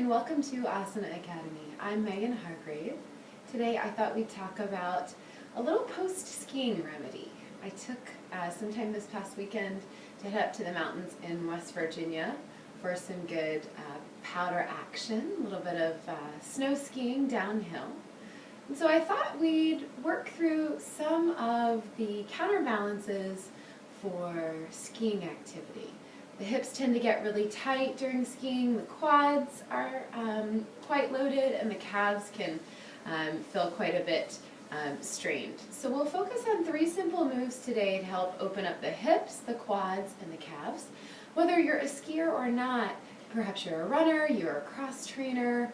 and welcome to Asana Academy. I'm Meghan Hargrave. Today I thought we'd talk about a little post-skiing remedy. I took some time this past weekend to head up to the mountains in West Virginia for some good powder action, a little bit of snow skiing downhill. And so I thought we'd work through some of the counterbalances for skiing activity. The hips tend to get really tight during skiing, the quads are quite loaded, and the calves can feel quite a bit strained. So we'll focus on 3 simple moves today to help open up the hips, the quads, and the calves. Whether you're a skier or not, perhaps you're a runner, you're a cross trainer,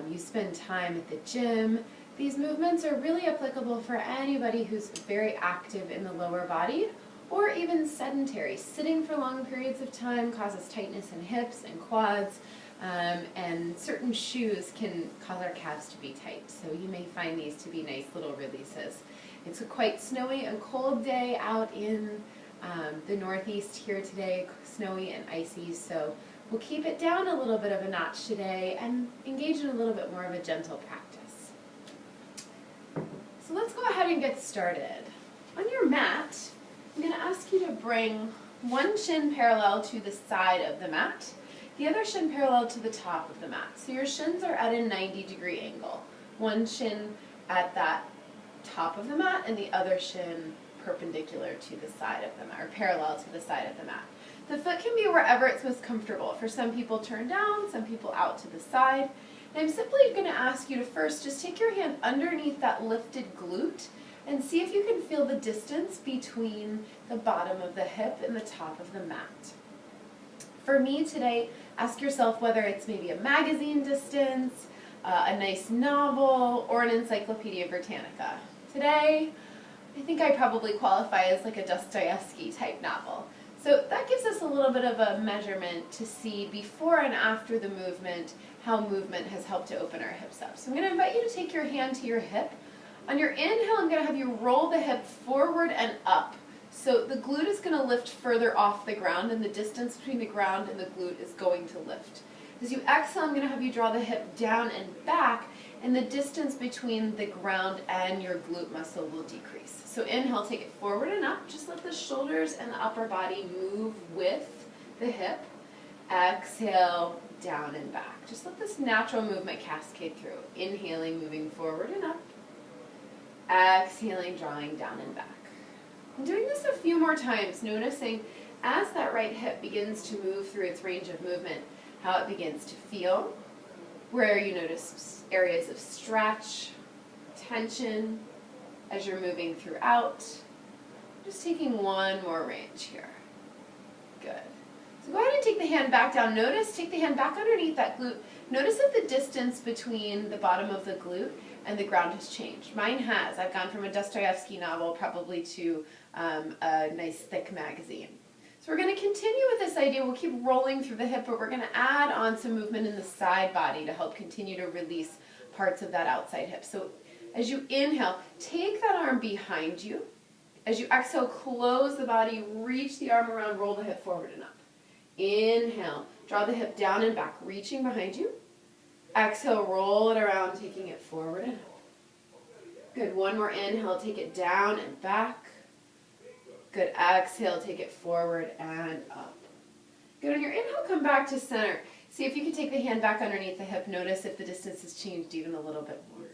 you spend time at the gym, these movements are really applicable for anybody who's very active in the lower body, or even sedentary. Sitting for long periods of time causes tightness in hips and quads, and certain shoes can cause our calves to be tight. So you may find these to be nice little releases. It's a quite snowy and cold day out in the Northeast here today, snowy and icy, so we'll keep it down a little bit of a notch today and engage in a little bit more of a gentle practice. So let's go ahead and get started. On your mat, I'm going to ask you to bring one shin parallel to the side of the mat, the other shin parallel to the top of the mat. So your shins are at a 90-degree angle. One shin at that top of the mat and the other shin perpendicular to the side of the mat, or parallel to the side of the mat. The foot can be wherever it's most comfortable. For some people turn down, some people out to the side. And I'm simply going to ask you to first just take your hand underneath that lifted glute and see if you can feel the distance between the bottom of the hip and the top of the mat. For me today, ask yourself whether it's maybe a magazine distance, a nice novel, or an Encyclopedia Britannica. Today, I think I probably qualify as like a Dostoevsky type novel. So that gives us a little bit of a measurement to see before and after the movement how movement has helped to open our hips up. So I'm going to invite you to take your hand to your hip. On your inhale, I'm going to have you roll the hip forward and up. So the glute is going to lift further off the ground, and the distance between the ground and the glute is going to lift. As you exhale, I'm going to have you draw the hip down and back, and the distance between the ground and your glute muscle will decrease. So inhale, take it forward and up. Just let the shoulders and the upper body move with the hip. Exhale, down and back. Just let this natural movement cascade through. Inhaling, moving forward and up. Exhaling, drawing down and back. I'm doing this a few more times, noticing as that right hip begins to move through its range of movement, how it begins to feel, where you notice areas of stretch, tension, as you're moving throughout. Just taking one more range here. Good. So go ahead and take the hand back down. Take the hand back underneath that glute. Notice if the distance between the bottom of the glute and the ground has changed. Mine has. I've gone from a Dostoevsky novel probably to a nice thick magazine. So we're going to continue with this idea. We'll keep rolling through the hip, but we're going to add on some movement in the side body to help continue to release parts of that outside hip. So as you inhale, take that arm behind you. As you exhale, close the body, reach the arm around, roll the hip forward and up. Inhale, draw the hip down and back, reaching behind you. Exhale, roll it around, taking it forward and up. Good, one more inhale, take it down and back. Good, exhale, take it forward and up. Good, on your inhale, come back to center. See if you can take the hand back underneath the hip. Notice if the distance has changed even a little bit more.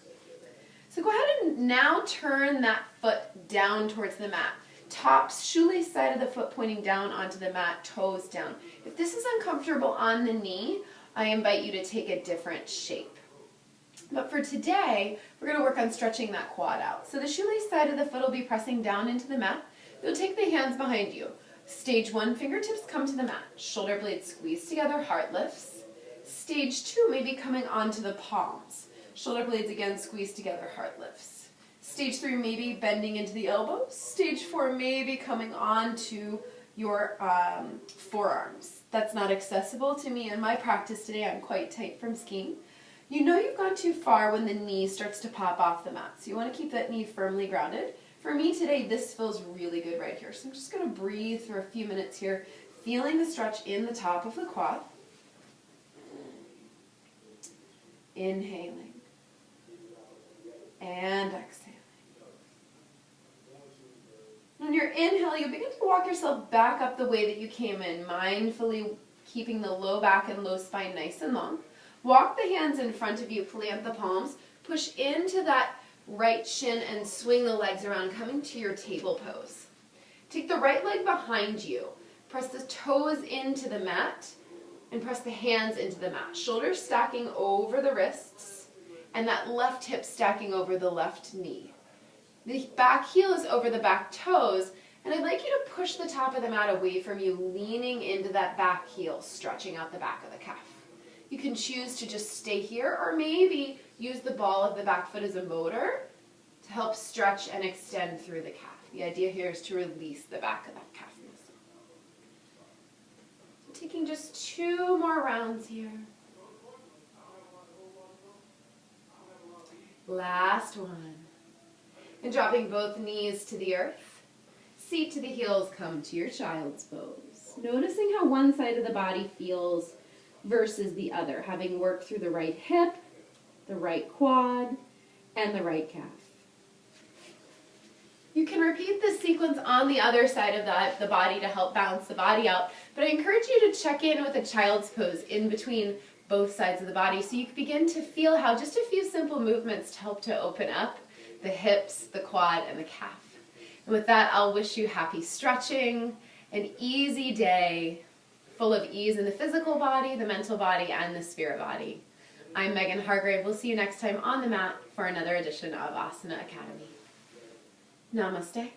So go ahead and now turn that foot down towards the mat. Top shoelace side of the foot pointing down onto the mat, toes down. If this is uncomfortable on the knee, I invite you to take a different shape. But for today, we're going to work on stretching that quad out. So the shoelace side of the foot will be pressing down into the mat. You'll take the hands behind you. Stage 1, fingertips come to the mat. Shoulder blades squeeze together, heart lifts. Stage 2 may be coming onto the palms. Shoulder blades again squeeze together, heart lifts. Stage 3 may be bending into the elbows. Stage 4 may be coming onto your forearms. That's not accessible to me in my practice today. I'm quite tight from skiing. You know you've gone too far when the knee starts to pop off the mat. So you want to keep that knee firmly grounded. For me today, this feels really good right here. So I'm just going to breathe for a few minutes here, feeling the stretch in the top of the quad. Inhaling and exhaling. On your inhale, you begin to walk yourself back up the way that you came in, mindfully keeping the low back and low spine nice and long. Walk the hands in front of you, plant the palms, push into that right shin and swing the legs around, coming to your table pose. Take the right leg behind you, press the toes into the mat, and press the hands into the mat. Shoulders stacking over the wrists, and that left hip stacking over the left knee. The back heel is over the back toes, and I'd like you to push the top of the mat away from you, leaning into that back heel, stretching out the back of the calf. You can choose to just stay here, or maybe use the ball of the back foot as a motor to help stretch and extend through the calf. The idea here is to release the back of that calf muscle. So taking just 2 more rounds here. Last one. And dropping both knees to the earth. Seat to the heels, come to your child's pose. Noticing how one side of the body feels versus the other, having worked through the right hip, the right quad, and the right calf. You can repeat this sequence on the other side of the body to help balance the body out, but I encourage you to check in with a child's pose in between both sides of the body so you can begin to feel how just a few simple movements help to open up the hips, the quad, and the calf. And with that, I'll wish you happy stretching, an easy day full of ease in the physical body, the mental body, and the spirit body. I'm Meghan Hargrave. We'll see you next time on the mat for another edition of Asana Academy. Namaste.